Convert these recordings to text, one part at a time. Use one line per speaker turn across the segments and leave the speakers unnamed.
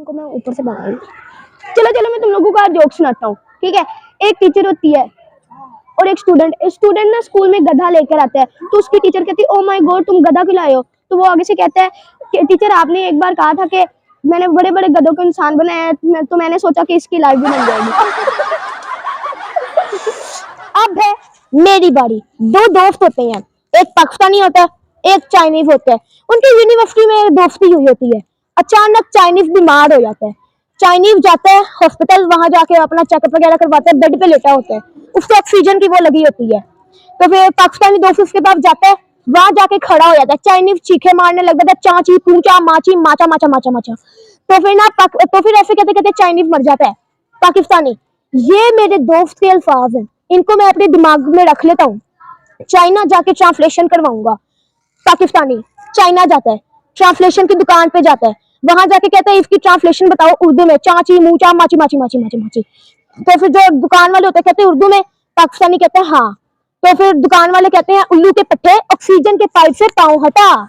इनको मैं ऊपर से भगा रही। चलो चलो मैं तुम लोगों को आज जोक सुनाता हूँ, ठीक है। एक टीचर होती है और एक स्टूडेंट ना स्कूल में गधा लेकर आता है, तो उसकी टीचर कहती है ओ माय गॉड तुम गधा क्यों लाए हो। तो वो आगे से कहता है कि टीचर आपने एक बार कहा था कि मैंने बड़े बड़े गधों को इंसान बनाया है, तो मैंने सोचा कि इसकी लाइफ भी बन जाएगी। अब है मेरी बारी। दो दोस्त होते हैं, एक पाकिस्तानी होता है, एक चाइनीज होता है। उनकी यूनिवर्सिटी में दोस्ती हुई होती है। अचानक चाइनीज बीमार हो जाता है। चाइनीज जाता है हॉस्पिटल, वहां जाके अपना चेकअप वगैरह करवाता है, बेड पे लेटा होता है, उसको ऑक्सीजन की वो लगी होती है। तो फिर पाकिस्तानी दोस्त उसके पास जाता है, वहां जाके खड़ा हो जाता है। चाइनीज चीखे मारने लग जाता है, चाची पूछा माची माचा माचा माचा माचा। तो फिर ना तो फिर ऐसे कहते कहते चाइनीज मर जाता है। पाकिस्तानी, ये मेरे दोस्त के अल्फाज हैं, इनको मैं अपने दिमाग में रख लेता हूँ। चाइना जाके ट्रांसलेशन करवाऊंगा। पाकिस्तानी चाइना जाता है, ट्रांसलेशन की दुकान पे जाता है, वहां जाके कहता है इसकी ट्रांसलेशन बताओ उर्दू में, चाची मूचा माची माची माची माची माची। तो फिर जो दुकान वाले होते हैं कहते हैं उर्दू में, पाकिस्तानी कहते हैं हाँ। तो फिर दुकान वाले कहते हैं उल्लू के पट्टे ऑक्सीजन के पाइप से पाँव हटा।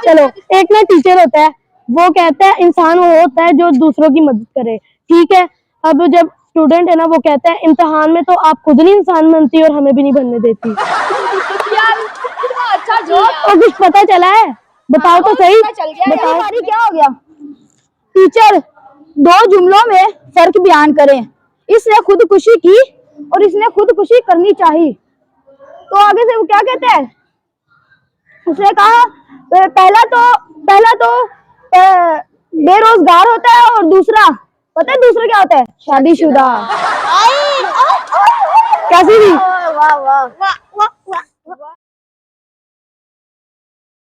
चलो एक ना टीचर होता है, वो कहता है इंसान वो होता है जो दूसरों की मदद करे, ठीक है। अब जब स्टूडेंट है ना, वो कहता है इम्तिहान में तो आप खुद नहीं इंसान बनती और हमें भी नहीं बनने देती।
यार अच्छा
और कुछ पता चला है? बताओ तो सही, बताओ क्या हो गया। टीचर दो जुमलों में फर्क बयान करें, इसने खुदकुशी की और इसने खुदकुशी करनी चाहिए। तो आगे से वो क्या कहता है, उसने कहा पहला तो बेरोजगार होता है और दूसरा पता है दूसरा क्या होता है, शादीशुदा। कैसी थी?
वाह वाह वाह वाह।